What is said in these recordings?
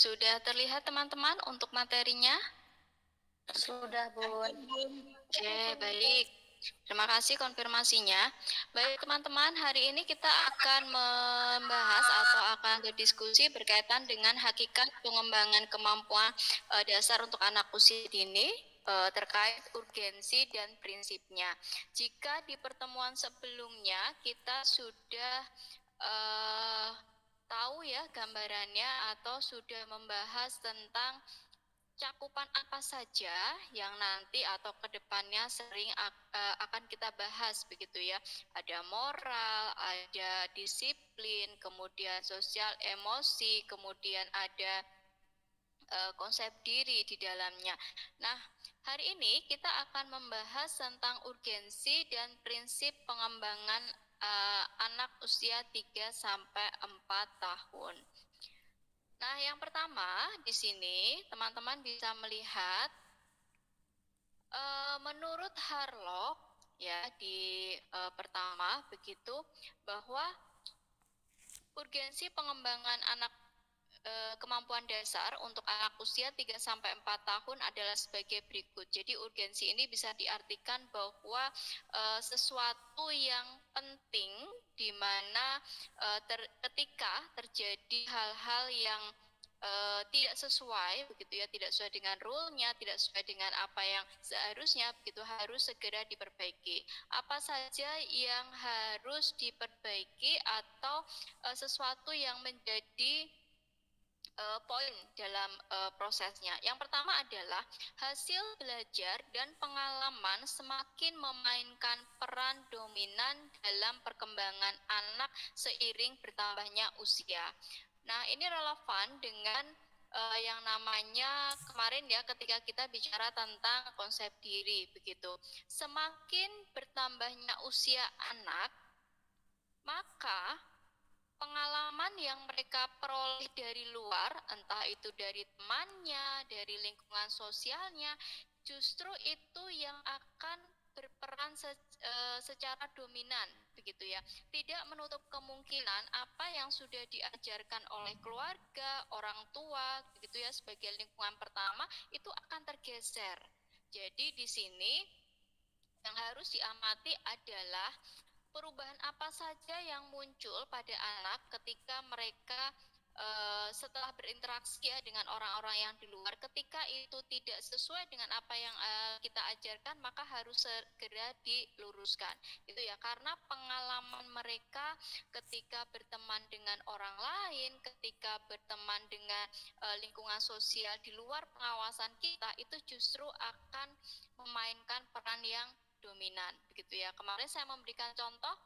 Sudah terlihat teman-teman untuk materinya? Sudah, Bun. Oke, baik. Terima kasih konfirmasinya. Baik teman-teman, hari ini kita akan membahas atau akan berdiskusi berkaitan dengan hakikat pengembangan kemampuan dasar untuk anak usia dini terkait urgensi dan prinsipnya. Jika di pertemuan sebelumnya kita sudah tahu ya gambarannya atau sudah membahas tentang cakupan apa saja yang nanti atau kedepannya sering akan kita bahas begitu ya. Ada moral, ada disiplin, kemudian sosial emosi, kemudian ada konsep diri di dalamnya. Nah, hari ini kita akan membahas tentang urgensi dan prinsip pengembangan anak usia 3 sampai 4 tahun. Nah, yang pertama di sini teman-teman bisa melihat menurut Harlock ya di pertama begitu bahwa urgensi pengembangan anak kemampuan dasar untuk anak usia 3 sampai 4 tahun adalah sebagai berikut. Jadi urgensi ini bisa diartikan bahwa sesuatu yang penting di mana ketika terjadi hal-hal yang tidak sesuai begitu ya, tidak sesuai dengan rule-nya, tidak sesuai dengan apa yang seharusnya begitu, harus segera diperbaiki. Apa saja yang harus diperbaiki atau sesuatu yang menjadi poin dalam prosesnya. Yang pertama adalah hasil belajar dan pengalaman semakin memainkan peran dominan dalam perkembangan anak seiring bertambahnya usia. Nah, ini relevan dengan yang namanya kemarin ya ketika kita bicara tentang konsep diri begitu. Semakin bertambahnya usia anak, maka pengalaman yang mereka peroleh dari luar, entah itu dari temannya, dari lingkungan sosialnya, justru itu yang akan berperan secara dominan begitu ya. Tidak menutup kemungkinan apa yang sudah diajarkan oleh keluarga, orang tua begitu ya sebagai lingkungan pertama itu akan tergeser. Jadi di sini yang harus diamati adalah perubahan apa saja yang muncul pada anak ketika mereka setelah berinteraksi ya dengan orang-orang yang di luar, ketika itu tidak sesuai dengan apa yang kita ajarkan, maka harus segera diluruskan. Itu ya, karena pengalaman mereka ketika berteman dengan orang lain, ketika berteman dengan lingkungan sosial di luar pengawasan kita, itu justru akan memainkan peran yang dominan begitu ya. Kemarin saya memberikan contoh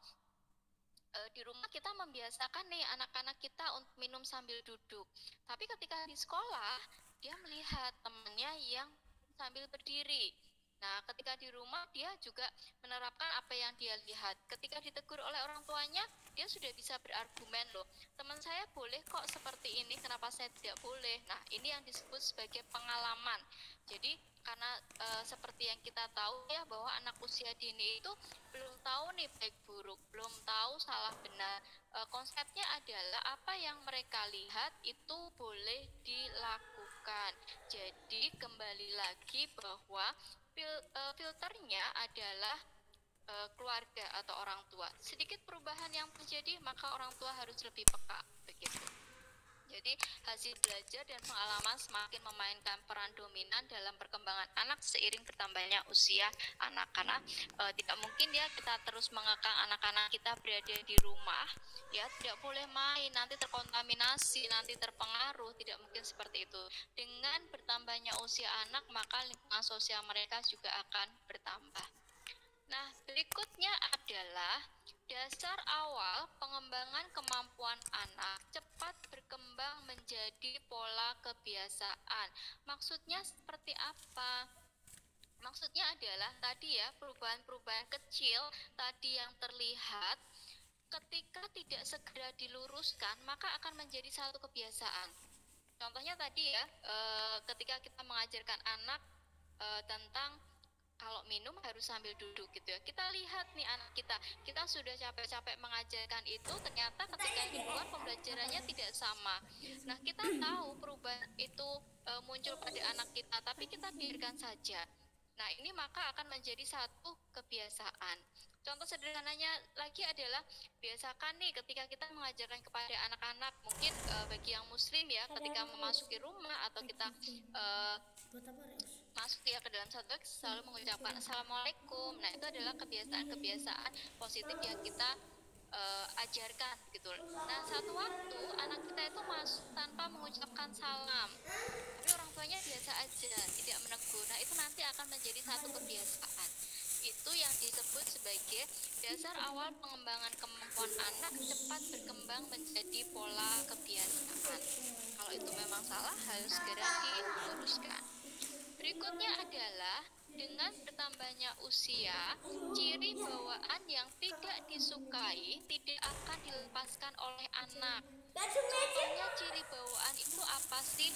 di rumah kita membiasakan nih anak-anak kita untuk minum sambil duduk. Tapi ketika di sekolah dia melihat temannya yang sambil berdiri. Nah, ketika di rumah dia juga menerapkan apa yang dia lihat. Ketika ditegur oleh orang tuanya, dia sudah bisa berargumen loh. Teman saya boleh kok seperti ini, kenapa saya tidak boleh? Nah, ini yang disebut sebagai pengalaman. Jadi karena seperti yang kita tahu ya bahwa anak usia dini itu belum tahu nih baik buruk, belum tahu salah benar. Konsepnya adalah apa yang mereka lihat itu boleh dilakukan. Jadi kembali lagi bahwa filternya adalah keluarga atau orang tua. Sedikit perubahan yang terjadi maka orang tua harus lebih peka begitu. Jadi hasil belajar dan pengalaman semakin memainkan peran dominan dalam perkembangan anak seiring bertambahnya usia anak. Karena tidak mungkin ya kita terus mengekang anak-anak kita berada di rumah, ya tidak boleh main, nanti terkontaminasi, nanti terpengaruh, tidak mungkin seperti itu. Dengan bertambahnya usia anak, maka lingkungan sosial mereka juga akan bertambah. Nah, berikutnya adalah dasar awal pengembangan kemampuan anak cepat berkembang menjadi pola kebiasaan. Maksudnya seperti apa? Maksudnya adalah tadi ya perubahan-perubahan kecil tadi yang terlihat ketika tidak segera diluruskan maka akan menjadi satu kebiasaan. Contohnya tadi ya ketika kita mengajarkan anak tentang kalau minum harus sambil duduk gitu ya. Kita lihat nih anak kita sudah capek-capek mengajarkan itu, ternyata ketika di luar pembelajarannya tidak sama. Nah, kita tahu perubahan itu muncul pada anak kita, tapi kita biarkan saja. Nah, ini maka akan menjadi satu kebiasaan. Contoh sederhananya lagi adalah biasakan nih ketika kita mengajarkan kepada anak-anak, mungkin bagi yang muslim ya, ketika memasuki rumah atau kita masuk ya ke dalam satu selalu mengucapkan assalamualaikum. Nah, itu adalah kebiasaan-kebiasaan positif yang kita ajarkan gitu. Nah, satu waktu anak kita itu masuk tanpa mengucapkan salam, tapi orang tuanya biasa aja, tidak menegur. Nah, itu nanti akan menjadi satu kebiasaan. Itu yang disebut sebagai dasar awal pengembangan kemampuan anak cepat berkembang menjadi pola kebiasaan. Kalau itu memang salah, harus segera diluruskan. Berikutnya adalah dengan bertambahnya usia, ciri bawaan yang tidak disukai tidak akan dilepaskan oleh anak. Contohnya ciri bawaan itu apa sih?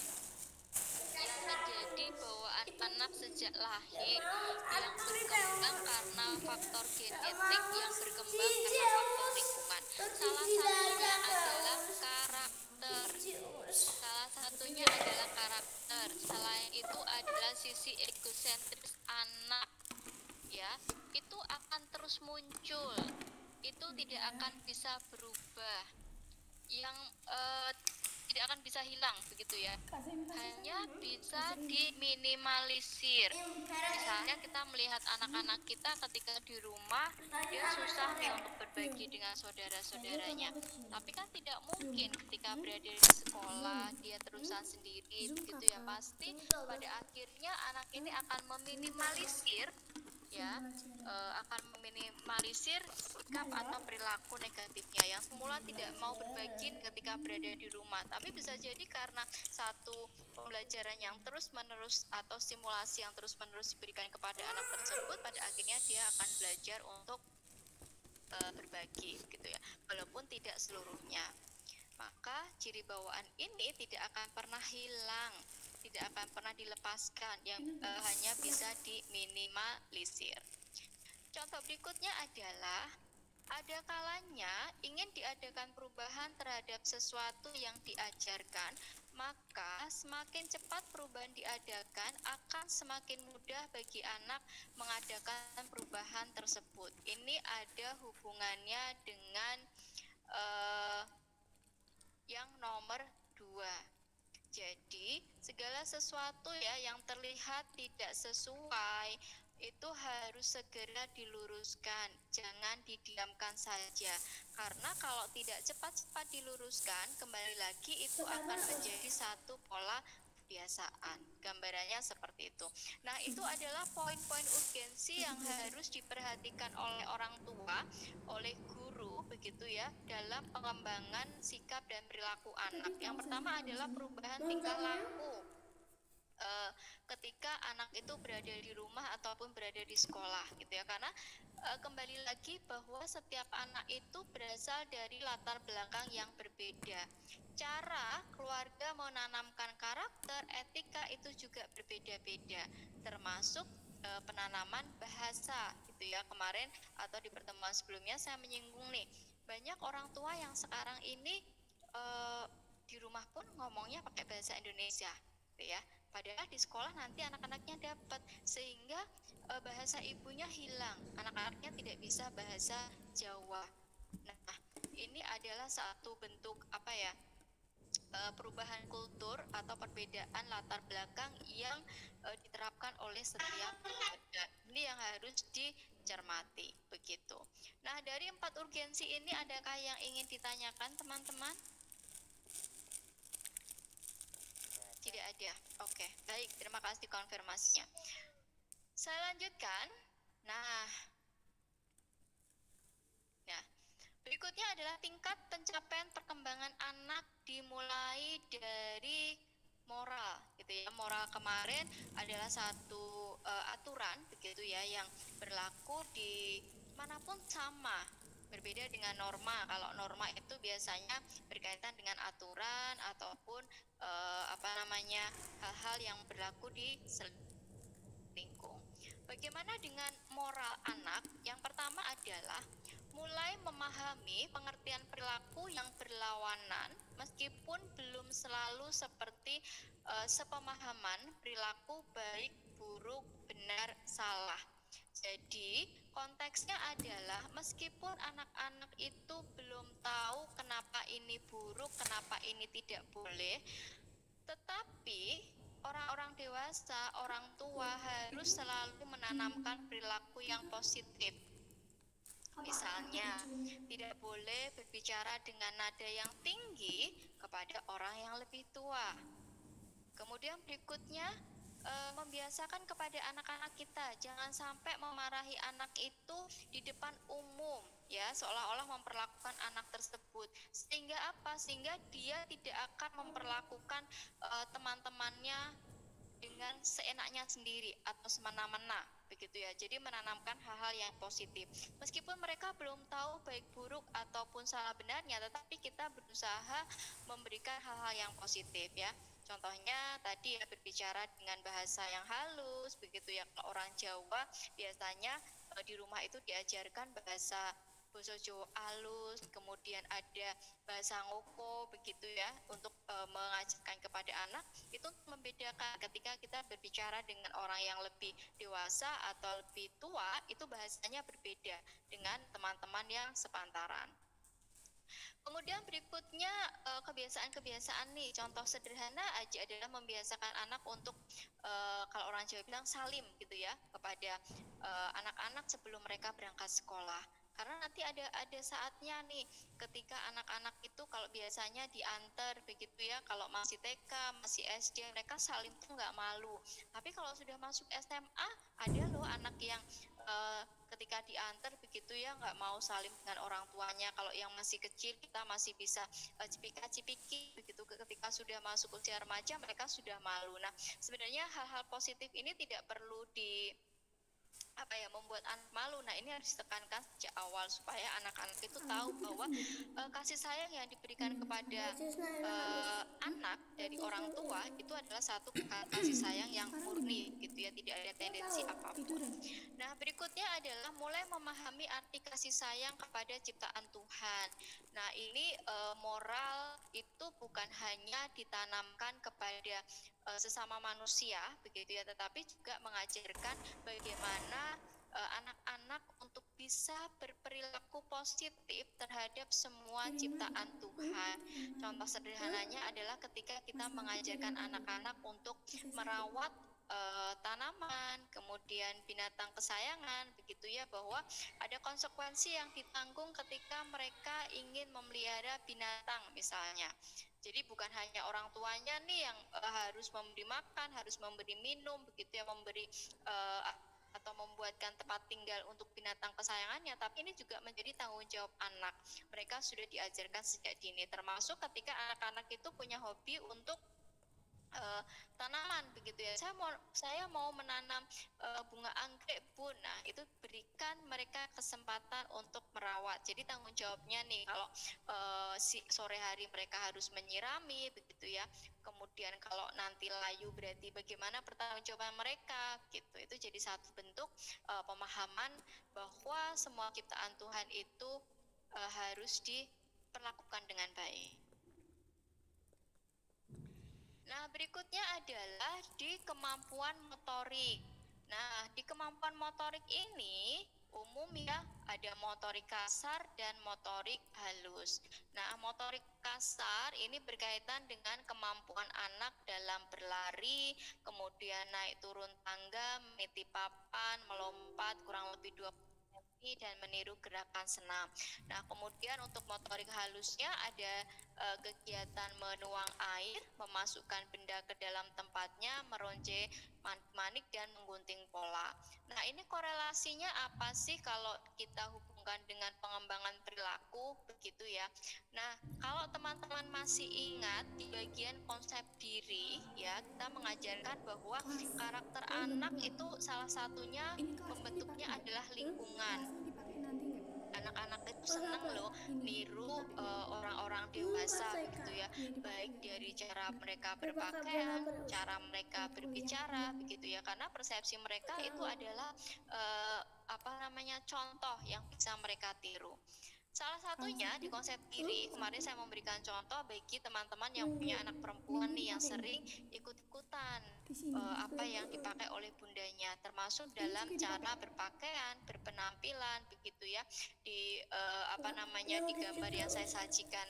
Yang menjadi bawaan anak sejak lahir, yang berkembang karena faktor genetik, yang berkembang karena faktor lingkungan. Salah satunya adalah karakter. Selain itu adalah sisi egosentris anak, ya, itu akan terus muncul. Itu tidak akan bisa berubah. Yang tidak akan bisa hilang begitu ya, hanya bisa diminimalisir. Misalnya kita melihat anak-anak kita ketika di rumah dia susah nih untuk berbagi dengan saudara-saudaranya, tapi kan tidak mungkin ketika berada di sekolah dia terusan sendiri begitu ya. Pasti pada akhirnya anak ini akan meminimalisir ya, akan meminimalisir sikap atau perilaku negatifnya yang semula tidak mau berbagi ketika berada di rumah. Tapi bisa jadi karena satu pembelajaran yang terus-menerus atau stimulasi yang terus-menerus diberikan kepada anak tersebut, pada akhirnya dia akan belajar untuk berbagi gitu ya, walaupun tidak seluruhnya. Maka ciri bawaan ini tidak akan pernah hilang, tidak akan pernah dilepaskan, yang hanya bisa diminimalisir. Contoh berikutnya adalah ada kalanya ingin diadakan perubahan terhadap sesuatu yang diajarkan, maka semakin cepat perubahan diadakan akan semakin mudah bagi anak mengadakan perubahan tersebut. Ini ada hubungannya dengan yang nomor 2. Jadi segala sesuatu ya yang terlihat tidak sesuai itu harus segera diluruskan, jangan didiamkan saja. Karena kalau tidak cepat-cepat diluruskan, kembali lagi itu akan menjadi satu pola kebiasaan. Gambarannya seperti itu. Nah, itu adalah poin-poin urgensi yang harus diperhatikan oleh orang tua, oleh guru begitu ya, dalam pengembangan sikap dan perilaku anak. Yang pertama adalah perubahan tingkah laku ketika anak itu berada di rumah ataupun berada di sekolah gitu ya. Karena kembali lagi bahwa setiap anak itu berasal dari latar belakang yang berbeda. Cara keluarga menanamkan karakter, etika itu juga berbeda-beda, termasuk penanaman bahasa gitu ya. Kemarin atau di pertemuan sebelumnya saya menyinggung nih, banyak orang tua yang sekarang ini di rumah pun ngomongnya pakai bahasa Indonesia gitu ya. Padahal di sekolah nanti anak-anaknya dapat, sehingga bahasa ibunya hilang, anak-anaknya tidak bisa bahasa Jawa. Nah, ini adalah satu bentuk apa ya, perubahan kultur atau perbedaan latar belakang yang diterapkan oleh setiap keluarga. Ini yang harus dicermati begitu. Nah, dari 4 urgensi ini adakah yang ingin ditanyakan teman-teman? Tidak ada. Oke, baik. Terima kasih konfirmasinya. Saya lanjutkan. Nah, berikutnya adalah tingkat pencapaian perkembangan anak dimulai dari moral, gitu ya. Moral kemarin adalah satu aturan, begitu ya, yang berlaku di manapun sama. Berbeda dengan norma. Kalau norma itu biasanya berkaitan dengan aturan ataupun hal-hal yang berlaku di lingkungan. Bagaimana dengan moral anak? Yang pertama adalah mulai memahami pengertian perilaku yang berlawanan meskipun belum selalu seperti sepemahaman perilaku baik, buruk, benar, salah. Jadi konteksnya adalah meskipun anak-anak itu belum tahu kenapa ini buruk, kenapa ini tidak boleh, tetapi orang-orang dewasa, orang tua harus selalu menanamkan perilaku yang positif. Misalnya, tidak boleh berbicara dengan nada yang tinggi kepada orang yang lebih tua. Kemudian berikutnya, membiasakan kepada anak-anak kita jangan sampai memarahi anak itu di depan umum, ya, seolah-olah memperlakukan anak tersebut. Sehingga apa? Sehingga dia tidak akan memperlakukan teman-temannya dengan seenaknya sendiri atau semena-mena, begitu ya. Jadi menanamkan hal-hal yang positif. Meskipun mereka belum tahu baik buruk ataupun salah benarnya, tetapi kita berusaha memberikan hal-hal yang positif, ya. Contohnya tadi ya, berbicara dengan bahasa yang halus, begitu ya. Kalau orang Jawa biasanya di rumah itu diajarkan bahasa basa Jawa halus, kemudian ada bahasa ngoko, begitu ya, untuk mengajarkan kepada anak. Itu membedakan ketika kita berbicara dengan orang yang lebih dewasa atau lebih tua, itu bahasanya berbeda dengan teman-teman yang sepantaran. Kemudian berikutnya kebiasaan-kebiasaan nih, contoh sederhana aja adalah membiasakan anak untuk kalau orang Jawa bilang salim, gitu ya, kepada anak-anak sebelum mereka berangkat sekolah. Karena nanti ada saatnya nih ketika anak-anak itu kalau biasanya diantar, begitu ya, kalau masih TK, masih SD, mereka salim tuh nggak malu. Tapi kalau sudah masuk SMA, ada loh anak yang ketika diantar begitu ya nggak mau salim dengan orang tuanya. Kalau yang masih kecil kita masih bisa cipika-cipiki, begitu. Ketika sudah masuk usia remaja mereka sudah malu. Nah, sebenarnya hal-hal positif ini tidak perlu membuat anak malu. Nah, ini harus ditekankan sejak awal supaya anak-anak itu tahu bahwa kasih sayang yang diberikan kepada anak dari orang tua itu adalah satu kasih sayang yang murni, gitu ya, tidak ada tendensi apapun. Nah, berikutnya adalah mulai memahami arti kasih sayang kepada ciptaan Tuhan. Nah, ini moral itu bukan hanya ditanamkan kepada sesama manusia, begitu ya, tetapi juga mengajarkan bagaimana anak-anak untuk bisa berperilaku positif terhadap semua ciptaan Tuhan. Contoh sederhananya adalah ketika kita mengajarkan anak-anak untuk merawat tanaman, kemudian binatang kesayangan, begitu ya, bahwa ada konsekuensi yang ditanggung ketika mereka ingin memelihara binatang misalnya. Jadi bukan hanya orang tuanya nih yang harus memberi makan, harus memberi minum, begitu ya, memberi atau membuatkan tempat tinggal untuk binatang kesayangannya, tapi ini juga menjadi tanggung jawab anak. Mereka sudah diajarkan sejak dini, termasuk ketika anak-anak itu punya hobi untuk tanaman, begitu ya. Saya mau menanam bunga anggrek, Bun. Nah, itu berikan mereka kesempatan untuk merawat. Jadi tanggung jawabnya nih, kalau sore hari mereka harus menyirami, begitu ya. Kemudian kalau nanti layu berarti bagaimana pertanggungjawaban mereka, gitu. Itu jadi satu bentuk pemahaman bahwa semua ciptaan Tuhan itu harus diperlakukan dengan baik. Nah, berikutnya adalah di kemampuan motorik. Nah, di kemampuan motorik ini umum ya, ada motorik kasar dan motorik halus. Nah, motorik kasar ini berkaitan dengan kemampuan anak dalam berlari, kemudian naik turun tangga, meniti papan, melompat kurang lebih 20 dan meniru gerakan senam. Nah, kemudian untuk motorik halusnya ada kegiatan menuang air, memasukkan benda ke dalam tempatnya, meronce manik dan menggunting pola. Nah, ini korelasinya apa sih kalau kita hubungkan dengan pengembangan perilaku, begitu ya. Nah, kalau teman-teman masih ingat di bagian konsep diri ya, kita mengajarkan bahwa karakter anak itu salah satunya pembentuknya adalah lingkungan. Anak-anak itu senang loh niru orang-orang dewasa, gitu ya, baik dari cara mereka berpakaian, cara mereka mereka berbicara begitu ya, karena persepsi mereka itu adalah contoh yang bisa mereka tiru. Salah satunya di konsep diri, kemarin saya memberikan contoh bagi teman-teman yang punya anak perempuan nih yang sering ikut-ikutan apa yang dipakai oleh bundanya, termasuk dalam cara berpakaian, berpenampilan begitu ya, di di gambar yang saya sajikan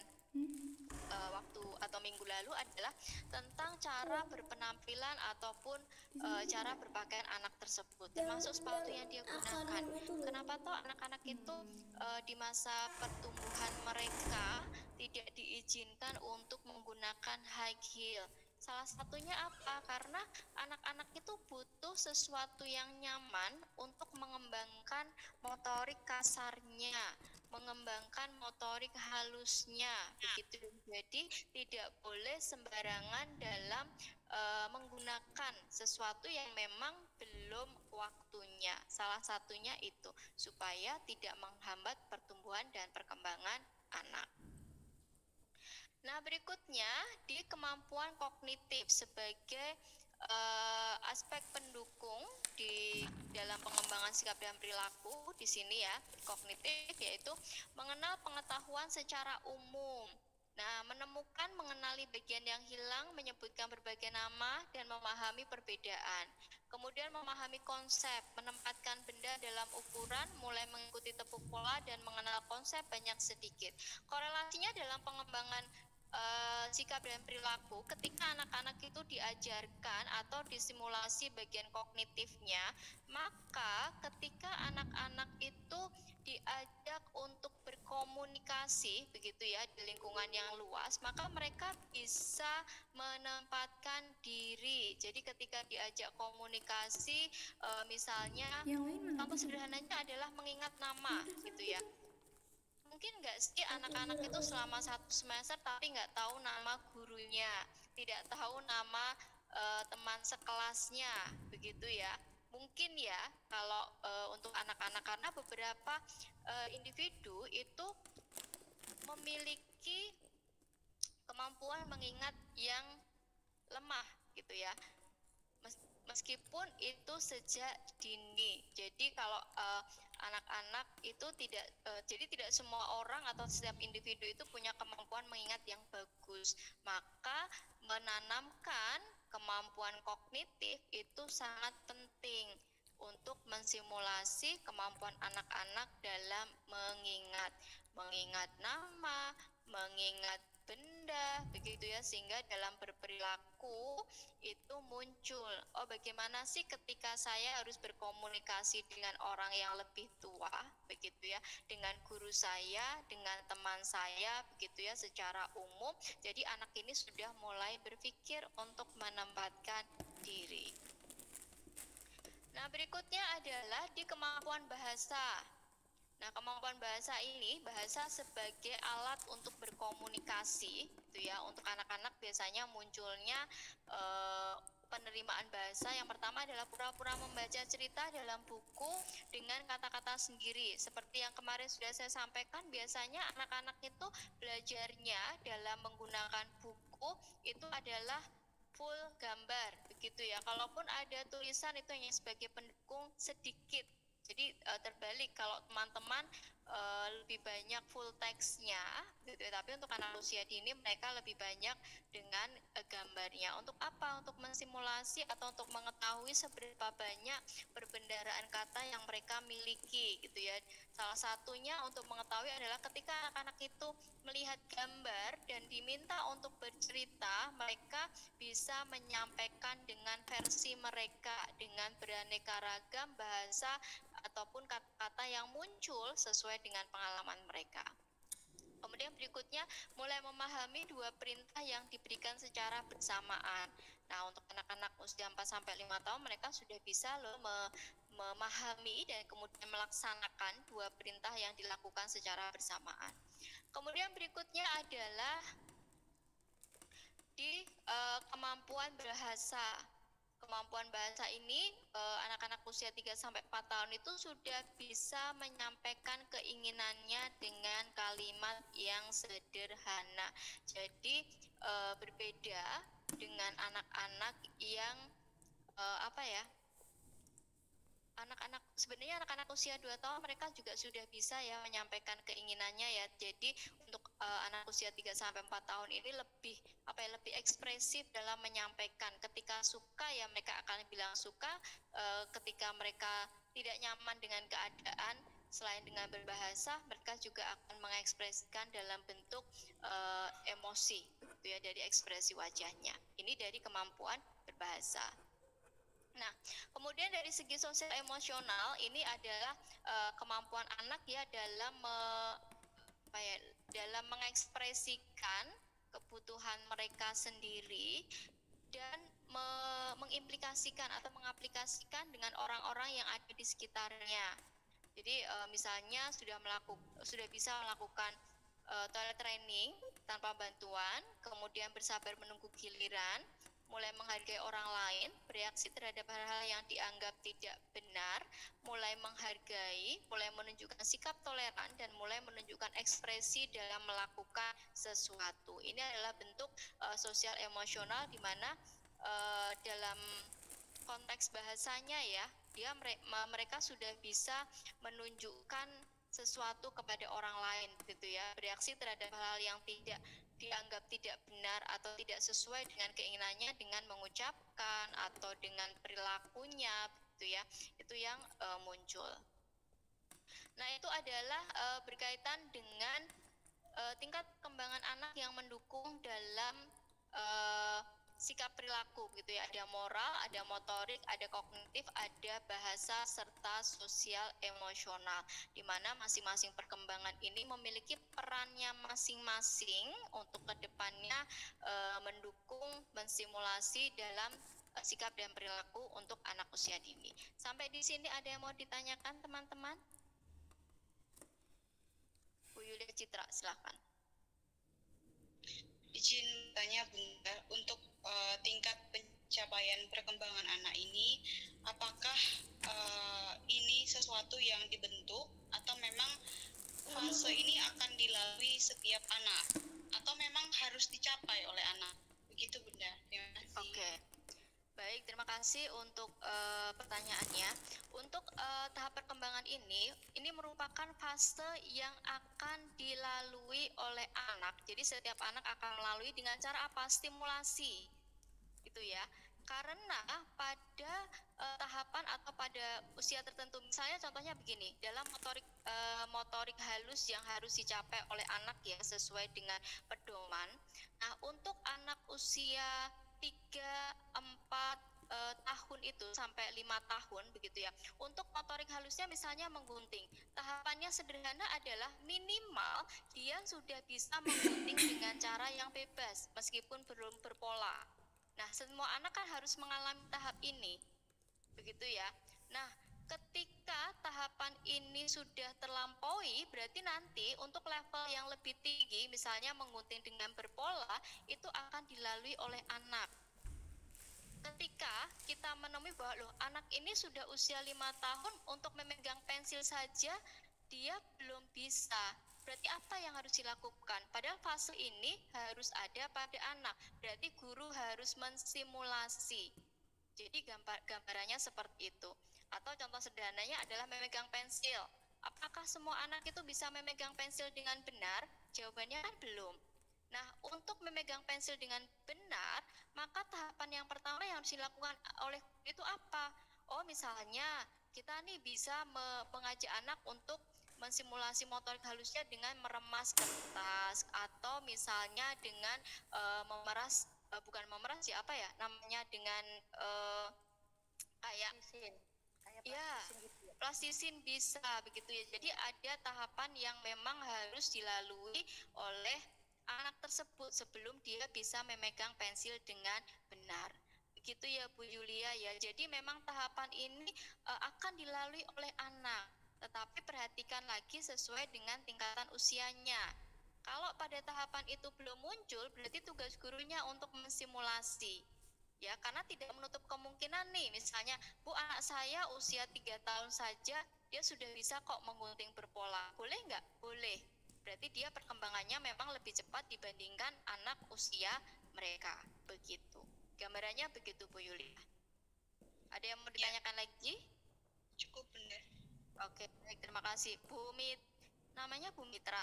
waktu atau minggu lalu adalah tentang cara berpenampilan ataupun cara berpakaian anak tersebut, termasuk sepatu yang dia gunakan. Kenapa toh anak-anak itu di masa pertumbuhan mereka tidak diizinkan untuk menggunakan high heel? Salah satunya apa? Karena anak-anak itu butuh sesuatu yang nyaman untuk mengembangkan motorik kasarnya, mengembangkan motorik halusnya, begitu. Jadi tidak boleh sembarangan dalam menggunakan sesuatu yang memang belum waktunya. Salah satunya itu supaya tidak menghambat pertumbuhan dan perkembangan anak. Nah, berikutnya di kemampuan kognitif sebagai aspek pendukung di dalam pengembangan sikap dan perilaku di sini ya, kognitif yaitu mengenal pengetahuan secara umum. Nah, menemukan, mengenali bagian yang hilang, menyebutkan berbagai nama, dan memahami perbedaan. Kemudian memahami konsep, menempatkan benda dalam ukuran, mulai mengikuti tepuk pola, dan mengenal konsep banyak sedikit. Korelasinya dalam pengembangan sikap dan perilaku, ketika anak-anak itu diajarkan atau disimulasi bagian kognitifnya, maka ketika anak-anak itu diajak untuk berkomunikasi begitu ya di lingkungan yang luas, maka mereka bisa menempatkan diri. Jadi ketika diajak komunikasi, misalnya contoh sederhananya adalah mengingat nama gitu ya. Mungkin nggak sih anak-anak itu selama 1 semester tapi nggak tahu nama gurunya, tidak tahu nama teman sekelasnya, begitu ya. Mungkin ya kalau untuk anak-anak, karena beberapa individu itu memiliki kemampuan mengingat yang lemah gitu ya. Meskipun itu sejak dini. Jadi kalau anak-anak itu jadi tidak semua orang atau setiap individu itu punya kemampuan mengingat yang bagus. Maka menanamkan kemampuan kognitif itu sangat penting untuk mensimulasi kemampuan anak-anak dalam mengingat nama, mengingat benda, begitu ya, sehingga dalam berperilaku itu muncul, oh bagaimana sih ketika saya harus berkomunikasi dengan orang yang lebih tua, begitu ya, dengan guru saya, dengan teman saya, begitu ya, secara umum. Jadi anak ini sudah mulai berpikir untuk menempatkan diri. Nah, berikutnya adalah di kemampuan bahasa. Nah, kemampuan bahasa ini, bahasa sebagai alat untuk berkomunikasi, gitu ya. Untuk anak-anak biasanya munculnya penerimaan bahasa. Yang pertama adalah pura-pura membaca cerita dalam buku dengan kata-kata sendiri. Seperti yang kemarin sudah saya sampaikan, biasanya anak-anak itu belajarnya dalam menggunakan buku itu adalah full gambar, begitu ya. Kalaupun ada tulisan itu hanya sebagai pendukung sedikit. Jadi terbalik, kalau teman-teman lebih banyak full teksnya, gitu. Tapi untuk anak usia dini mereka lebih banyak dengan gambarnya. Untuk apa? Untuk mensimulasi atau untuk mengetahui seberapa banyak perbendaharaan kata yang mereka miliki, gitu ya. Salah satunya untuk mengetahui adalah ketika anak-anak itu melihat gambar dan diminta untuk bercerita, mereka bisa menyampaikan dengan versi mereka dengan beraneka ragam bahasa ataupun kata-kata yang muncul sesuai dengan pengalaman mereka. Kemudian berikutnya, mulai memahami 2 perintah yang diberikan secara bersamaan. Nah, untuk anak-anak usia 4-5 tahun, mereka sudah bisa memahami dan kemudian melaksanakan 2 perintah yang dilakukan secara bersamaan. Kemudian berikutnya adalah di kemampuan bahasa. Kemampuan bahasa ini anak-anak usia 3-4 tahun itu sudah bisa menyampaikan keinginannya dengan kalimat yang sederhana. Jadi berbeda dengan anak-anak yang apa ya, anak-anak, sebenarnya anak-anak usia 2 tahun mereka juga sudah bisa ya menyampaikan keinginannya ya. Jadi untuk anak usia 3 sampai 4 tahun ini lebih apa ya, lebih ekspresif dalam menyampaikan. Ketika suka ya mereka akan bilang suka, ketika mereka tidak nyaman dengan keadaan, selain dengan berbahasa, mereka juga akan mengekspresikan dalam bentuk emosi gitu ya, dari ekspresi wajahnya. Ini dari kemampuan berbahasa. Nah, kemudian dari segi sosial emosional ini adalah kemampuan anak ya dalam dalam mengekspresikan kebutuhan mereka sendiri dan mengimplikasikan atau mengaplikasikan dengan orang-orang yang ada di sekitarnya. Jadi misalnya sudah bisa melakukan toilet training tanpa bantuan, kemudian bersabar menunggu giliran, mulai menghargai orang lain, bereaksi terhadap hal-hal yang dianggap tidak benar, mulai menghargai, mulai menunjukkan sikap toleran, dan mulai menunjukkan ekspresi dalam melakukan sesuatu. Ini adalah bentuk sosial emosional di mana dalam konteks bahasanya ya, mereka sudah bisa menunjukkan sesuatu kepada orang lain gitu ya, bereaksi terhadap hal-hal yang dianggap tidak benar atau tidak sesuai dengan keinginannya dengan mengucapkan atau dengan perilakunya gitu ya, itu yang muncul. Nah, itu adalah berkaitan dengan tingkat perkembangan anak yang mendukung dalam sikap perilaku gitu ya. Ada moral, ada motorik, ada kognitif, ada bahasa, serta sosial emosional, di mana masing-masing perkembangan ini memiliki perannya masing-masing untuk kedepannya mendukung, menstimulasi dalam sikap dan perilaku untuk anak usia dini. Sampai di sini ada yang mau ditanyakan teman-teman? Bu Yulia Citra, silakan. Izin tanya Bunda, untuk tingkat pencapaian perkembangan anak ini, apakah ini sesuatu yang dibentuk atau memang fase ini akan dilalui setiap anak atau memang harus dicapai oleh anak? Begitu Bunda, terima kasih. Oke. Baik, terima kasih untuk pertanyaannya. Untuk tahap perkembangan ini merupakan fase yang akan dilalui oleh anak. Jadi setiap anak akan melalui dengan cara apa? Stimulasi, gitu ya. Karena pada tahapan atau pada usia tertentu, misalnya contohnya begini, dalam motorik halus yang harus dicapai oleh anak ya sesuai dengan pedoman. Nah, untuk anak usia 3, 4 tahun itu sampai 5 tahun begitu ya. Untuk motorik halusnya misalnya menggunting. Tahapannya sederhana adalah minimal dia sudah bisa menggunting dengan cara yang bebas meskipun belum berpola. Nah, semua anak kan harus mengalami tahap ini. Begitu ya. Nah, ketika tahapan ini sudah terlampaui, berarti nanti untuk level yang lebih tinggi, misalnya menggunting dengan berpola, itu akan dilalui oleh anak. Ketika kita menemui bahwa loh, anak ini sudah usia 5 tahun untuk memegang pensil saja, dia belum bisa. Berarti apa yang harus dilakukan? Padahal fase ini harus ada pada anak. Berarti guru harus mensimulasi. Jadi gambarannya seperti itu. Atau contoh sederhananya adalah memegang pensil. Apakah semua anak itu bisa memegang pensil dengan benar? Jawabannya kan belum. Nah, untuk memegang pensil dengan benar, maka tahapan yang pertama yang harus dilakukan oleh itu apa? Oh, misalnya kita nih bisa mengajak anak untuk mensimulasi motorik halusnya dengan meremas kertas, atau misalnya dengan memeras, bukan memeras ya, apa ya namanya, dengan kayak ya plastisin bisa begitu ya. Jadi ada tahapan yang memang harus dilalui oleh anak tersebut sebelum dia bisa memegang pensil dengan benar. Begitu ya Bu Yulia ya. Jadi memang tahapan ini akan dilalui oleh anak. Tetapi perhatikan lagi sesuai dengan tingkatan usianya. Kalau pada tahapan itu belum muncul, berarti tugas gurunya untuk mensimulasi. Ya, karena tidak menutup kemungkinan nih, misalnya, Bu, anak saya usia 3 tahun saja, dia sudah bisa kok menggunting berpola. Boleh nggak? Boleh. Berarti dia perkembangannya memang lebih cepat dibandingkan anak usia mereka. Begitu. Gambarannya begitu, Bu Yulia. Ada yang mau Ya, ditanyakan lagi? cukup Bunda. Oke, baik, terima kasih. Namanya Bu Mitra.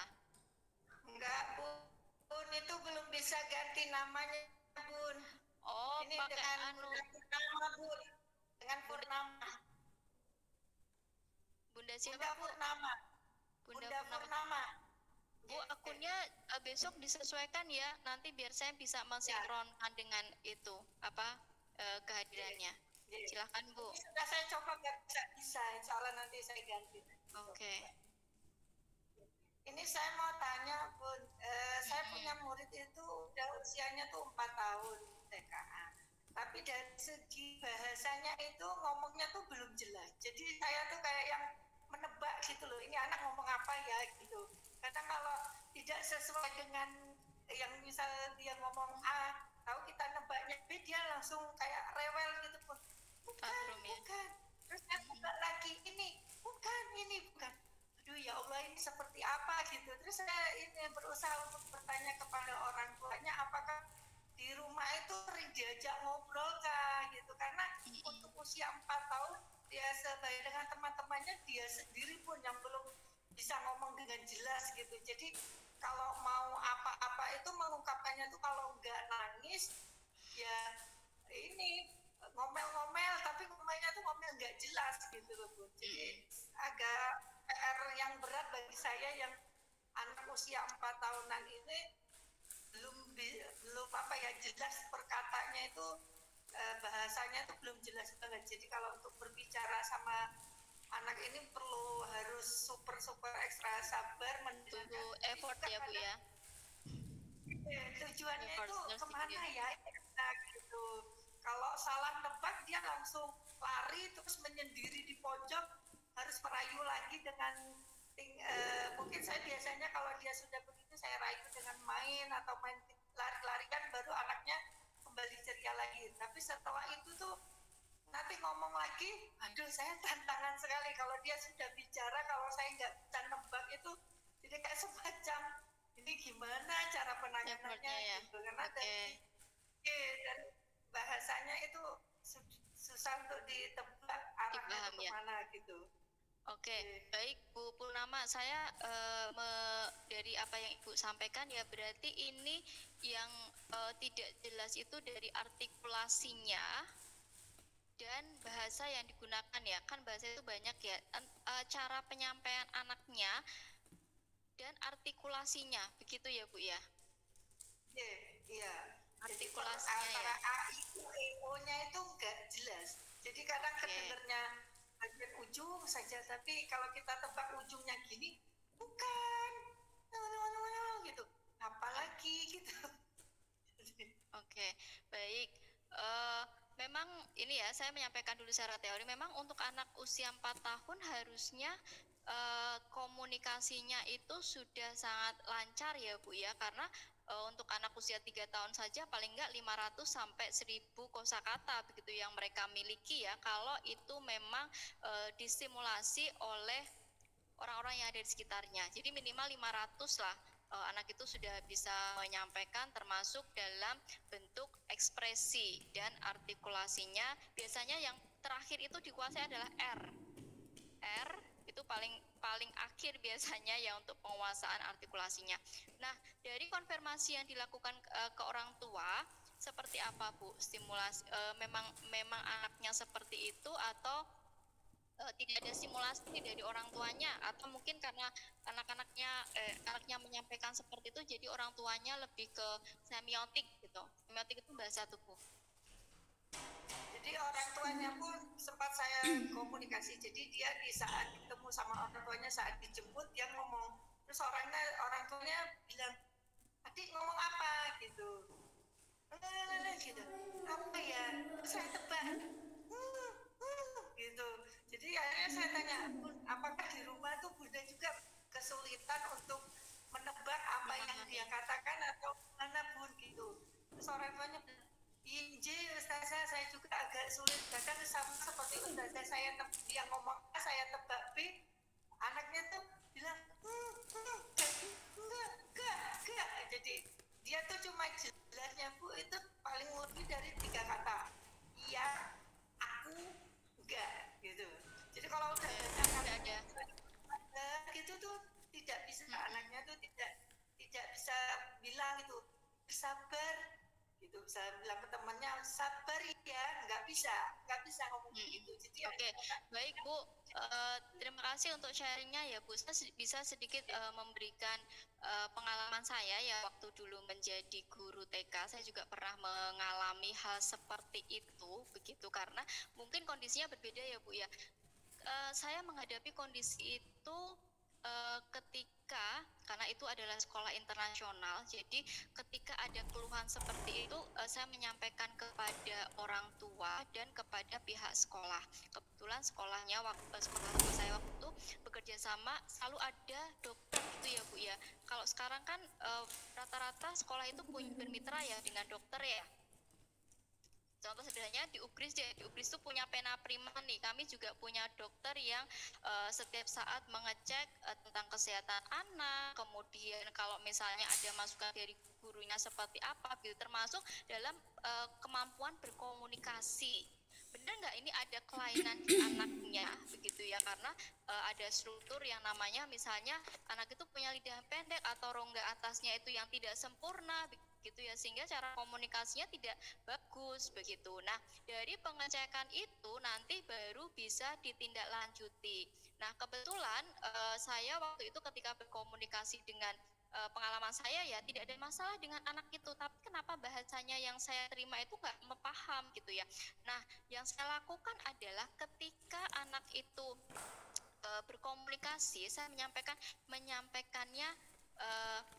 Enggak, Bun, itu belum bisa ganti namanya, Bun. Oh, Ini pakai dengan anu. Bunda Purnama, Bun. Dengan Purnama. Bunda siapa, Bunda Bu? Purnama. Bunda Purnama. Bu, akunnya besok disesuaikan ya. Nanti biar saya bisa mensinkronkan dengan itu kehadirannya. Silahkan, Bu. Ini sudah saya coba nggak bisa. Insya Allah nanti saya ganti. Oke. Ini saya mau tanya, Bun. Saya punya murid itu udah usianya tuh 4 tahun TKA. Tapi dari segi bahasanya itu ngomongnya tuh belum jelas. Jadi saya tuh kayak yang menebak gitu loh. Ini anak ngomong apa ya gitu. Kadang kalau tidak sesuai dengan yang misal dia ngomong A, tahu kita nebaknya B, dia langsung kayak rewel gitu pun. Bukan. Terus saya nebak lagi ini, bukan. Aduh ya Allah, ini seperti apa gitu. Terus saya ini berusaha untuk bertanya kepada orang tuanya apakah di rumah itu sering diajak ngobrol kah gitu, karena untuk usia 4 tahun dia sebaya dengan teman-temannya, dia sendiri pun yang belum bisa ngomong dengan jelas gitu. Jadi kalau mau apa-apa itu mengungkapkannya tuh kalau nggak nangis ya ini ngomel-ngomel, tapi ngomelnya tuh ngomel nggak jelas gitu loh, Bu. Jadi agak PR yang berat bagi saya yang anak usia 4 tahunan ini belum jelas perkataannya itu, bahasanya itu belum jelas banget. Jadi kalau untuk berbicara sama anak ini harus super ekstra sabar, Tunggu effort ya, Bu ya. Tujuannya itu kemana ya gitu. Kalau salah nebak dia langsung lari terus menyendiri di pojok, harus merayu lagi dengan mungkin saya biasanya kalau dia sudah begitu saya rayu dengan main atau main lari-larian, baru anaknya kembali ceria lagi. Tapi setelah itu tuh nanti ngomong lagi, aduh saya tantangan sekali kalau dia sudah bicara, kalau saya nggak bisa nebak itu jadi kayak semacam ini gimana cara penanganannya ya. gitu, karena dan bahasanya itu susah untuk ditebak arahnya kemana gitu. Oke, baik Bu Purnama, saya dari apa yang Ibu sampaikan ya, berarti ini yang tidak jelas itu dari artikulasinya dan bahasa yang digunakan ya, kan bahasa itu banyak ya, cara penyampaian anaknya dan artikulasinya, begitu ya Bu ya? Iya. Artikulasinya antara ya. A itu E-O-nya itu nggak jelas. Jadi kadang kedengernya bagian ujung saja, tapi kalau kita tebak ujungnya gini, bukan, gitu, apalagi gitu. Oke, baik. Memang ini ya, saya menyampaikan dulu secara teori, memang untuk anak usia 4 tahun harusnya komunikasinya itu sudah sangat lancar ya Bu ya, karena untuk anak usia 3 tahun saja paling enggak 500 sampai 1000 kosakata begitu yang mereka miliki ya, kalau itu memang distimulasi oleh orang-orang yang ada di sekitarnya. Jadi minimal 500 lah anak itu sudah bisa menyampaikan, termasuk dalam bentuk ekspresi dan artikulasinya. Biasanya yang terakhir itu dikuasai adalah R itu paling akhir biasanya ya untuk penguasaan artikulasinya. Nah, dari konfirmasi yang dilakukan ke orang tua, seperti apa Bu stimulasi, memang anaknya seperti itu atau tidak ada simulasi dari orang tuanya, atau mungkin karena anaknya menyampaikan seperti itu jadi orang tuanya lebih ke semiotik gitu. Semiotik itu bahasa tubuh. Jadi orang tuanya pun sempat saya komunikasi, jadi dia di saat ketemu sama orang tuanya saat dijemput dia ngomong, terus orang tuanya bilang, adik ngomong apa gitu, gitu, apa ya, saya tebak, gitu. Jadi akhirnya saya tanya, Bun, apakah di rumah tuh Bunda juga kesulitan untuk menebak apa yang dia katakan atau mana Bun gitu. Terus orang tuanya bilang, Inji Ustazah, saya juga agak sulit, kadang sama seperti Ustazah, dia ngomong A, saya tebak B, anaknya tuh bilang enggak, jadi dia tuh cuma jelasnya Bu itu paling lebih dari 3 kata, iya, aku, sabar gitu. Saya bilang ke temannya sabar ya, nggak bisa ngomong gitu. Jadi Oke, baik Bu. Terima kasih untuk sharingnya ya Bu. Saya bisa sedikit memberikan pengalaman saya ya waktu dulu menjadi guru TK. Saya juga pernah mengalami hal seperti itu, begitu karena mungkin kondisinya berbeda ya Bu ya. Saya menghadapi kondisi itu ketika karena itu adalah sekolah internasional, jadi ketika ada keluhan seperti itu saya menyampaikan kepada orang tua dan kepada pihak sekolah. Kebetulan sekolah saya waktu itu bekerja sama selalu ada dokter gitu ya Bu ya. Kalau sekarang kan rata-rata sekolah itu bermitra ya dengan dokter ya. Contoh sederhananya di UGRIS ya, di UGRIS itu punya pena prima nih. Kami juga punya dokter yang setiap saat mengecek tentang kesehatan anak. Kemudian kalau misalnya ada masukan dari gurunya seperti apa, gitu, termasuk dalam kemampuan berkomunikasi. Benar nggak ini ada kelainan di anaknya, begitu ya? Karena ada struktur yang namanya misalnya anak itu punya lidah pendek atau rongga atasnya itu yang tidak sempurna, gitu ya, sehingga cara komunikasinya tidak bagus begitu. Nah, dari pengecekan itu nanti baru bisa ditindaklanjuti. Nah, kebetulan saya waktu itu ketika berkomunikasi dengan pengalaman saya ya tidak ada masalah dengan anak itu, tapi kenapa bahasanya yang saya terima itu nggak paham gitu ya. Nah, yang saya lakukan adalah ketika anak itu berkomunikasi, saya menyampaikannya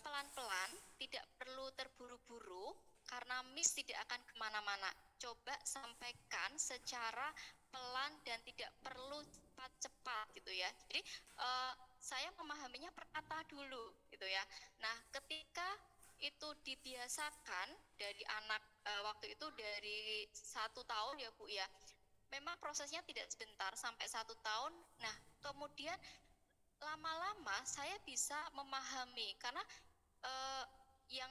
pelan-pelan, tidak perlu terburu-buru, karena Miss tidak akan kemana-mana. Coba sampaikan secara pelan dan tidak perlu cepat-cepat gitu ya. Jadi saya memahaminya per kata dulu gitu ya. Nah, ketika itu dibiasakan dari anak waktu itu dari 1 tahun ya Bu ya. Memang prosesnya tidak sebentar sampai 1 tahun. Nah, kemudian lama-lama saya bisa memahami karena yang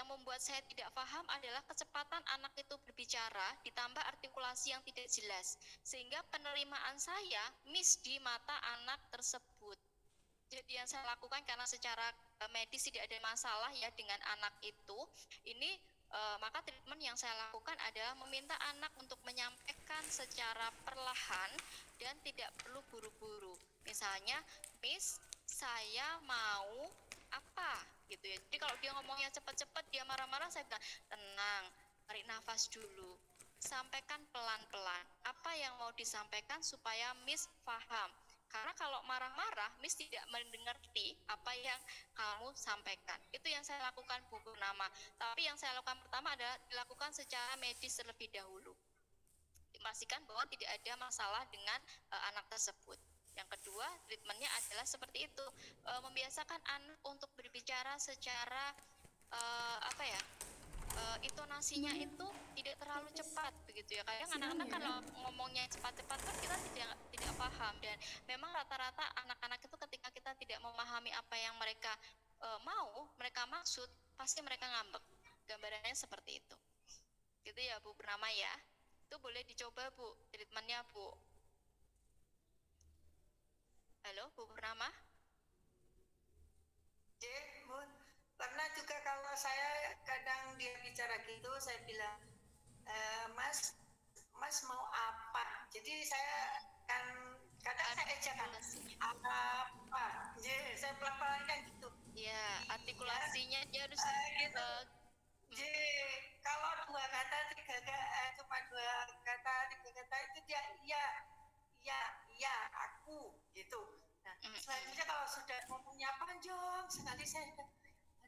membuat saya tidak paham adalah kecepatan anak itu berbicara ditambah artikulasi yang tidak jelas, sehingga penerimaan saya miss di mata anak tersebut. Jadi yang saya lakukan karena secara medis tidak ada masalah ya dengan anak itu, ini maka treatment yang saya lakukan adalah meminta anak untuk menyampaikan secara perlahan dan tidak perlu buru-buru. Misalnya, Miss, saya mau apa gitu ya. Jadi kalau dia ngomongnya cepat-cepat, dia marah-marah, saya bilang tenang, tarik nafas dulu, sampaikan pelan-pelan apa yang mau disampaikan supaya Miss paham. Karena kalau marah-marah, Miss tidak mengerti apa yang kamu sampaikan. Itu yang saya lakukan Bu Purnama. Tapi yang saya lakukan pertama adalah dilakukan secara medis terlebih dahulu. Dipastikan bahwa tidak ada masalah dengan anak tersebut. Yang kedua, treatmentnya adalah seperti itu, membiasakan anak untuk berbicara secara intonasinya itu tidak terlalu cepat begitu ya. Kadang anak-anak kalau ngomongnya cepat-cepat kan kita tidak paham, dan memang rata-rata anak-anak itu ketika kita tidak memahami apa yang mereka mereka maksud, pasti mereka ngambek. Gambarannya seperti itu. Gitu ya Bu Purnama ya. Itu boleh dicoba Bu, treatmentnya Bu. Halo Bu Purnama? Bun, pernah juga kalau saya kadang dia bicara gitu, saya bilang, Mas mau apa? Jadi saya kan kadang saya ejakan apa? Jadi saya pelan-pelan gitu. Ya, artikulasinya dia harus gitu. Jadi kalau 2 kata 3 kata cuma 2 kata 3 kata itu dia iya aku gitu. Nah, selanjutnya kalau sudah ngomongnya panjang sekali, saya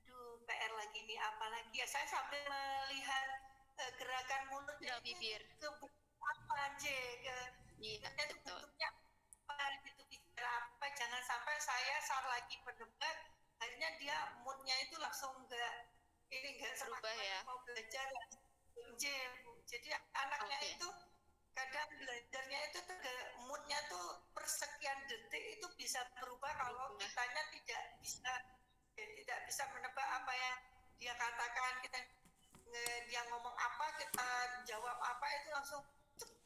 aduh PR lagi nih, apa lagi ya, saya sambil melihat gerakan mulutnya bibir ke apa aja itu bentuknya apa gitu, bicara apa, jangan sampai saya saat lagi berdebat akhirnya dia moodnya itu langsung nggak berubah ya, mau belajar jadi anaknya itu kadang belajarnya itu moodnya tuh persekian detik itu bisa berubah kalau kitanya tidak bisa menebak apa yang dia katakan. Dia ngomong apa, kita jawab apa, itu langsung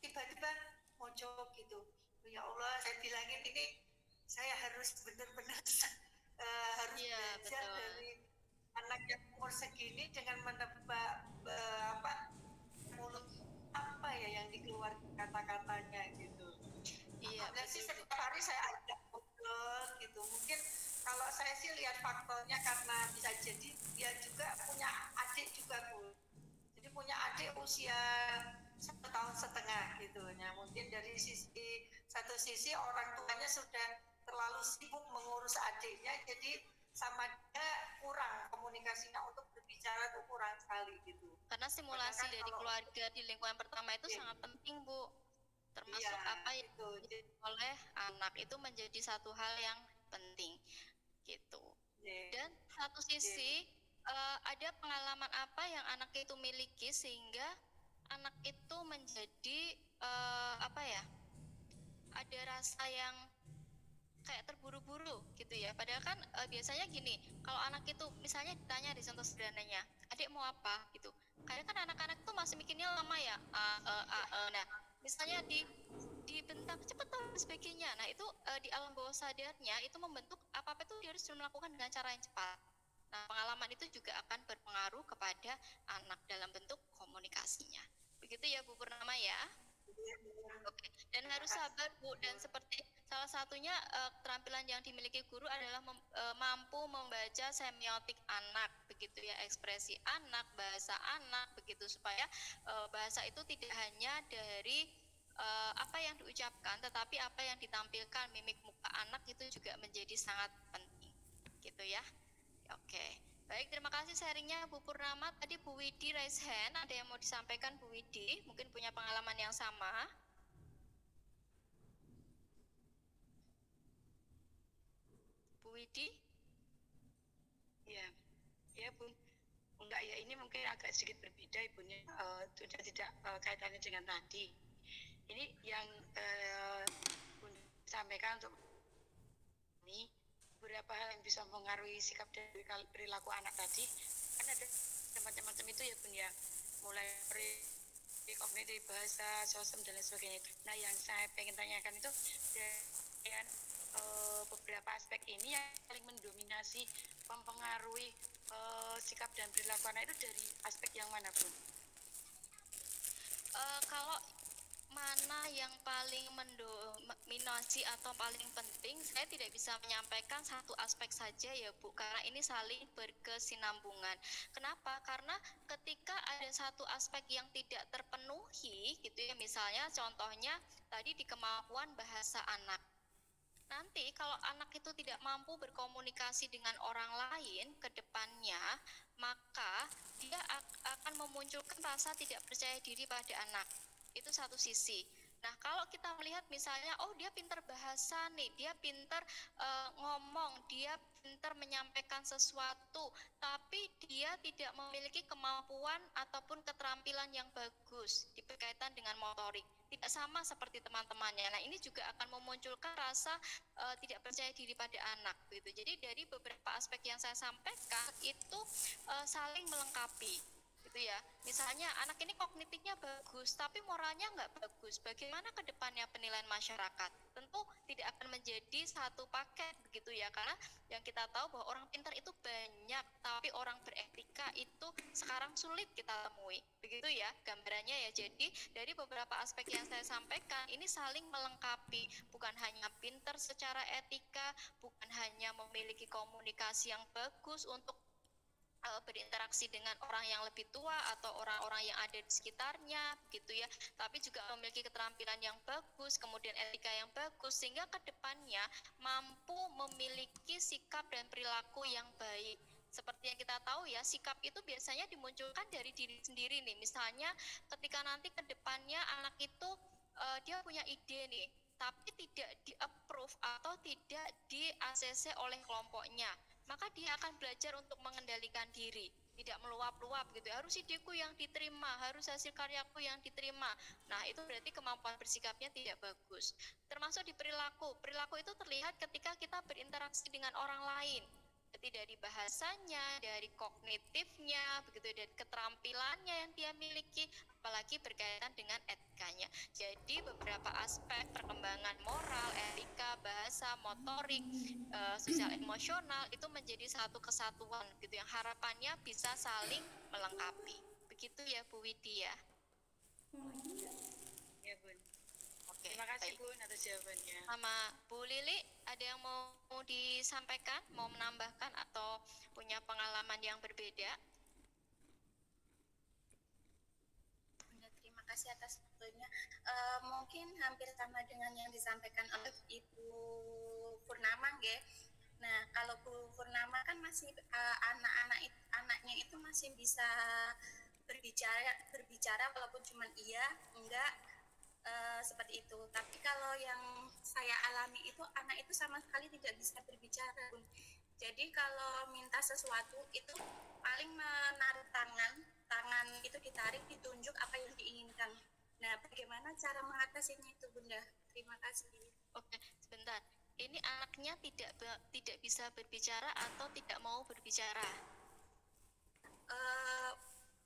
tiba-tiba mojok gitu. Ya Allah, saya bilangin ini saya harus benar-benar harus belajar dari anak yang umur segini dengan menebak mulut apa ya yang dikeluarkan kata-katanya gitu. Iya, Alhamdulillah sih betul. setiap hari saya ajak ngobrol gitu. Mungkin kalau saya sih lihat faktornya karena bisa jadi dia juga punya adik juga Bu. Jadi punya adik usia 1,5 tahun gitu. Nah, mungkin dari satu sisi orang tuanya sudah terlalu sibuk mengurus adiknya, jadi sama dia kurang komunikasinya untuk berbicara tuh kurang sekali gitu. Karena simulasi Sedangkan dari kalau keluarga di lingkungan pertama itu iya, sangat penting, Bu. Termasuk iya apa yang itu. oleh anak itu menjadi satu hal yang penting gitu. Dan satu sisi ada pengalaman apa yang anak itu miliki sehingga anak itu menjadi apa ya? Ada rasa yang kayak terburu-buru gitu ya. Padahal kan biasanya gini, kalau anak itu misalnya ditanya di contoh sederhananya, adik mau apa gitu. Kadang kan anak-anak tuh masih mikirnya lama ya. Nah, misalnya dibentak cepet dan sebagainya. Nah, itu di alam bawah sadarnya itu membentuk apa-apa itu dia harus melakukan dengan cara yang cepat. Nah, pengalaman itu juga akan berpengaruh kepada anak dalam bentuk komunikasinya. Begitu ya Bu Purnama ya. Oke, dan harus sabar Bu, dan seperti salah satunya keterampilan yang dimiliki guru adalah mampu membaca semiotik anak, begitu ya, ekspresi anak, bahasa anak, begitu supaya bahasa itu tidak hanya dari apa yang diucapkan, tetapi apa yang ditampilkan, mimik muka anak itu juga menjadi sangat penting, gitu ya. Oke, baik, terima kasih sharingnya Bu Purnama. Tadi Bu Widi raise hand, ada yang mau disampaikan Bu Widi? Mungkin punya pengalaman yang sama. Bu Widi? Ya, ya Bun. Enggak ya, ini mungkin agak sedikit berbeda Ibunya, sudah tidak kaitannya dengan tadi. Ini yang Bun sampaikan untuk ini beberapa hal yang bisa mengaruhi sikap dan perilaku anak tadi. Kan ada macam-macam itu ya Bun ya, mulai kognitif, bahasa, sosial dan lain sebagainya. Nah, yang saya pengen tanyakan itu dan beberapa aspek ini yang paling mendominasi mempengaruhi sikap dan perilaku anak itu dari aspek yang mana Bun? Kalau mana yang paling mendominasi atau paling penting, saya tidak bisa menyampaikan satu aspek saja ya Bu, karena ini saling berkesinambungan. Kenapa? Karena ketika ada satu aspek yang tidak terpenuhi gitu ya, misalnya contohnya tadi di kemampuan bahasa anak. Nanti kalau anak itu tidak mampu berkomunikasi dengan orang lain ke depannya, maka dia akan memunculkan rasa tidak percaya diri pada anak. Itu satu sisi. Nah, kalau kita melihat misalnya, oh dia pintar bahasa nih, dia pintar ngomong, dia pintar menyampaikan sesuatu, tapi dia tidak memiliki kemampuan ataupun keterampilan yang bagus berkaitan dengan motorik. Tidak sama seperti teman-temannya. Nah, ini juga akan memunculkan rasa tidak percaya diri pada anak. Gitu. Jadi dari beberapa aspek yang saya sampaikan itu saling melengkapi. Gitu ya, misalnya anak ini kognitifnya bagus tapi moralnya nggak bagus, bagaimana ke depannya penilaian masyarakat? Tentu tidak akan menjadi satu paket begitu ya, karena yang kita tahu bahwa orang pintar itu banyak tapi orang beretika itu sekarang sulit kita temui, begitu ya gambarannya ya. Jadi dari beberapa aspek yang saya sampaikan ini saling melengkapi, bukan hanya pintar secara etika, bukan hanya memiliki komunikasi yang bagus untuk berinteraksi dengan orang yang lebih tua atau orang-orang yang ada di sekitarnya gitu ya, tapi juga memiliki keterampilan yang bagus, kemudian etika yang bagus, sehingga kedepannya mampu memiliki sikap dan perilaku yang baik. Seperti yang kita tahu ya, sikap itu biasanya dimunculkan dari diri sendiri nih. Misalnya ketika nanti kedepannya anak itu dia punya ide nih, tapi tidak di-approve atau tidak di-ACC oleh kelompoknya, maka dia akan belajar untuk mengendalikan diri, tidak meluap-luap gitu. Harus ideku yang diterima, harus hasil karyaku yang diterima. Nah, itu berarti kemampuan bersikapnya tidak bagus. Termasuk di perilaku. Perilaku itu terlihat ketika kita berinteraksi dengan orang lain. Berarti dari bahasanya, dari kognitifnya, begitu, dan keterampilannya yang dia miliki, apalagi berkaitan dengan etikanya. Jadi beberapa aspek perkembangan moral, etika, bahasa, motorik, sosial emosional itu menjadi satu kesatuan gitu, yang harapannya bisa saling melengkapi. Begitu ya Bu Widya. Ya Bun. Oke, Terima kasih baik. Bun atas jawabannya. Sama Bu Lili, ada yang mau disampaikan, mau menambahkan atau punya pengalaman yang berbeda? Bunda, terima kasih atas waktunya. Mungkin hampir sama dengan yang disampaikan oleh Ibu Purnama, nggih. Nah, kalau Bu Purnama kan masih anaknya itu masih bisa berbicara walaupun cuma iya, enggak, seperti itu. Tapi kalau yang saya alami itu anak itu sama sekali tidak bisa berbicara, Bun. Jadi kalau minta sesuatu itu paling menarik tangan itu ditarik, ditunjuk apa yang diinginkan. Nah, bagaimana cara mengatasinya itu, Bunda? Terima kasih. Oke, sebentar. Ini anaknya tidak bisa berbicara atau tidak mau berbicara?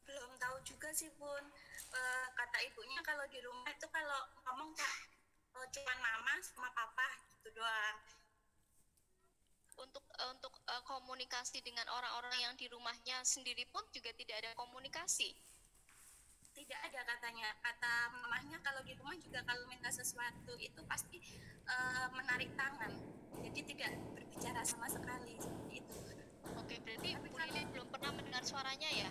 Belum tahu juga sih, Bun. Kata ibunya kalau di rumah itu kalau ngomong cuma mama sama papa gitu doang. Untuk komunikasi dengan orang-orang yang di rumahnya sendiri pun juga tidak ada komunikasi. Tidak ada katanya. Kata mamahnya kalau di rumah juga kalau minta sesuatu itu pasti menarik tangan. Jadi tidak berbicara sama sekali seperti itu. Oke, berarti Bu Lili belum pernah mendengar suaranya ya?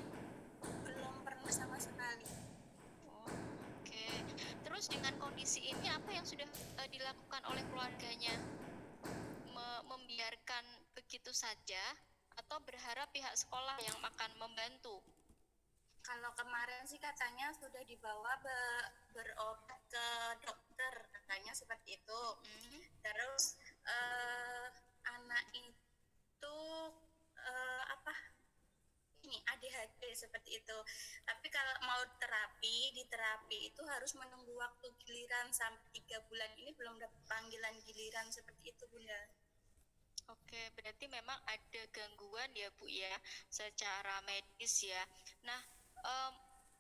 Belum pernah sama sekali. Oke. Terus dengan kondisi ini apa yang sudah dilakukan oleh keluarganya? Membiarkan begitu saja atau berharap pihak sekolah yang akan membantu? Kalau kemarin sih katanya sudah dibawa berobat ke dokter, katanya seperti itu. Terus anak itu ini ADHD seperti itu. Tapi kalau mau di terapi itu harus menunggu waktu giliran sampai 3 bulan ini belum dapat panggilan giliran seperti itu, Bunda. Oke, berarti memang ada gangguan ya Bu ya, secara medis ya. Nah,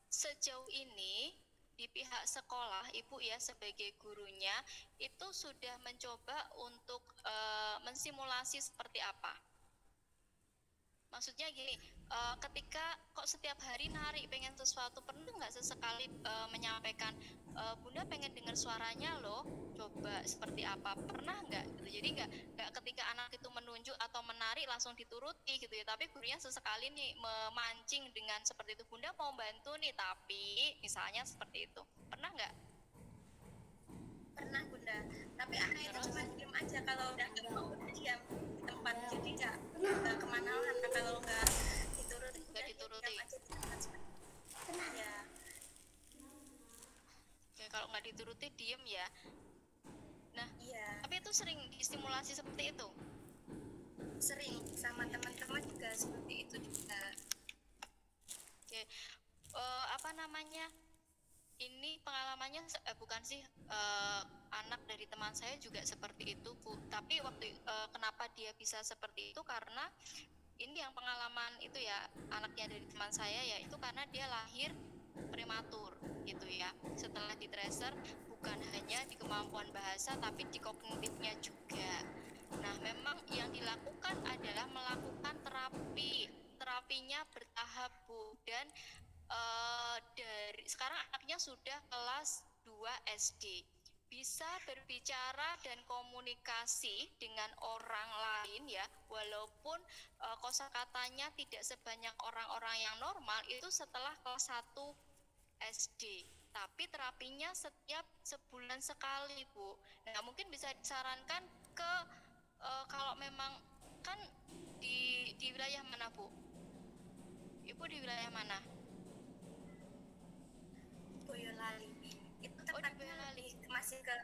sejauh ini di pihak sekolah, Ibu ya sebagai gurunya, itu sudah mencoba untuk mensimulasi seperti apa? Maksudnya gini, ketika kok setiap hari narik pengen sesuatu, pernah nggak sesekali menyampaikan, Bunda pengen dengar suaranya loh, coba seperti apa, pernah nggak gitu? Jadi nggak ketika anak itu menunjuk atau menarik langsung dituruti gitu ya, tapi gurunya sesekali nih memancing dengan seperti itu, Bunda mau bantu nih tapi misalnya seperti itu, pernah nggak? Pernah, Bunda. Tapi anak itu cuma diam aja, kalau udah nggak mau udah diam di tempat. Jadi nggak kemana-mana kalau nggak dituruti. Nggak dituruti. Diam aja di tempat. Ya. Oke, kalau nggak dituruti diem ya. Nah, Iya. tapi itu sering distimulasi seperti itu? Sering, sama teman-teman juga seperti itu juga. Oke, apa namanya? Ini pengalamannya bukan sih, anak dari teman saya juga seperti itu Bu. Tapi kenapa dia bisa seperti itu, karena ini yang pengalaman itu ya, anaknya dari teman saya ya, itu karena dia lahir prematur gitu ya. Setelah di tracer bukan hanya di kemampuan bahasa tapi di kognitifnya juga. Nah, memang yang dilakukan adalah melakukan terapinya bertahap Bu, dan dari sekarang anaknya sudah kelas 2 SD, bisa berbicara dan komunikasi dengan orang lain ya, walaupun kosakatanya tidak sebanyak orang-orang yang normal itu setelah kelas 1 SD, tapi terapinya setiap sebulan sekali Bu. Nah, mungkin bisa disarankan ke kalau memang kan di wilayah mana Bu? Ibu di wilayah mana? Boyolali. Itu tepatnya masih ke,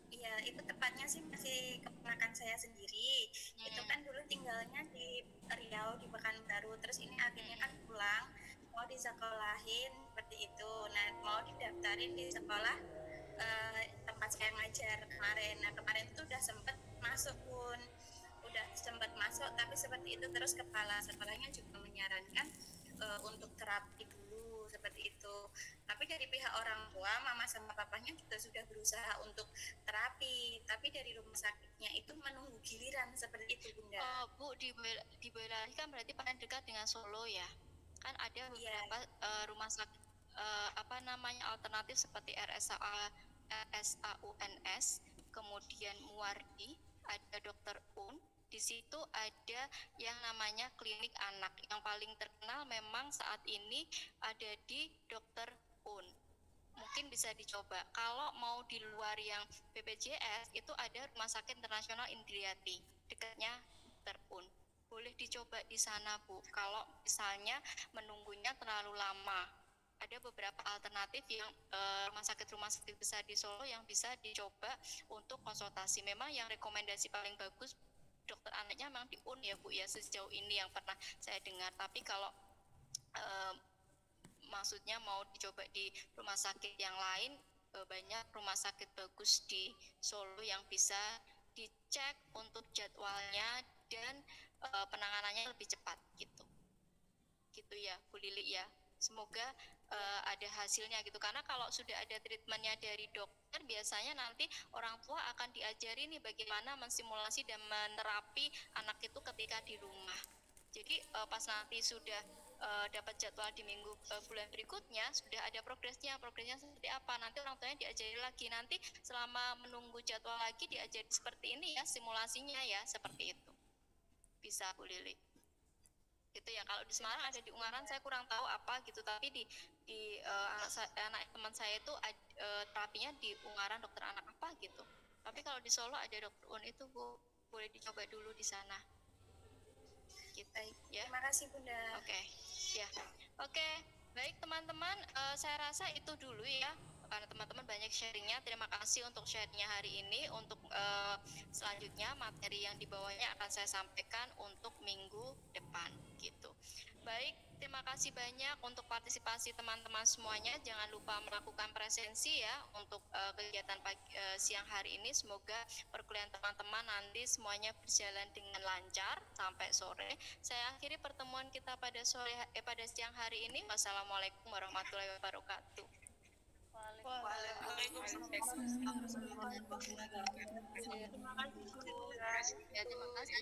iya itu tepatnya sih masih keponakan saya sendiri. Itu kan dulu tinggalnya di Riau, di Pekanbaru, terus ini akhirnya kan pulang, mau disekolahin seperti itu. Nah, mau didaftarin di sekolah tempat saya ngajar kemarin. Nah, kemarin itu udah sempet masuk Pun, udah sempat masuk, tapi seperti itu terus kepalanya juga menyarankan untuk terapi dulu seperti itu. Tapi dari pihak orang tua, mama sama papanya juga sudah berusaha untuk terapi, tapi dari rumah sakitnya itu menunggu giliran seperti itu, Bunda. Bu, di Boyolali kan berarti paling dekat dengan Solo ya. Kan ada beberapa rumah sakit alternatif seperti RSAUNS, kemudian Muwardi, ada Dokter Un. Di situ ada yang namanya klinik anak. Yang paling terkenal memang saat ini ada di Dokter Un. Mungkin bisa dicoba. Kalau mau di luar yang BPJS, itu ada Rumah Sakit Internasional Indriati, dekatnya Dokter Un. Boleh dicoba di sana, Bu. Kalau misalnya menunggunya terlalu lama, ada beberapa alternatif yang rumah sakit besar di Solo yang bisa dicoba untuk konsultasi. Memang yang rekomendasi paling bagus dokter anaknya memang di UN ya Bu ya, sejauh ini yang pernah saya dengar. Tapi kalau maksudnya mau dicoba di rumah sakit yang lain, banyak rumah sakit bagus di Solo yang bisa dicek untuk jadwalnya dan penanganannya lebih cepat gitu ya Bu Lili ya. Semoga ada hasilnya gitu, karena kalau sudah ada treatmentnya dari dokter, biasanya nanti orang tua akan diajari nih bagaimana mensimulasi dan menerapi anak itu ketika di rumah. Jadi pas nanti sudah dapat jadwal di bulan berikutnya, sudah ada progresnya seperti apa, nanti orang tuanya diajari lagi, nanti selama menunggu jadwal lagi diajari seperti ini ya, simulasinya ya, seperti itu bisa Bu Lili gitu ya. Kalau di Semarang ada di Ungaran, saya kurang tahu apa gitu, tapi di anak teman saya itu terapinya di Ungaran dokter anak apa gitu. Tapi kalau di Solo ada dokter Un itu Bu, boleh dicoba dulu di sana gitu ya. Terima kasih Bunda. Oke, baik teman-teman, saya rasa itu dulu ya, karena teman-teman banyak sharingnya. Terima kasih untuk sharingnya hari ini. Untuk selanjutnya materi yang dibawanya akan saya sampaikan untuk minggu depan gitu. Baik, terima kasih banyak untuk partisipasi teman-teman semuanya. Jangan lupa melakukan presensi ya untuk kegiatan siang hari ini. Semoga perkuliahan teman-teman nanti semuanya berjalan dengan lancar sampai sore. Saya akhiri pertemuan kita pada siang hari ini. Wassalamualaikum warahmatullahi wabarakatuh. Waalaikumsalam. Terima kasih. Terima kasih.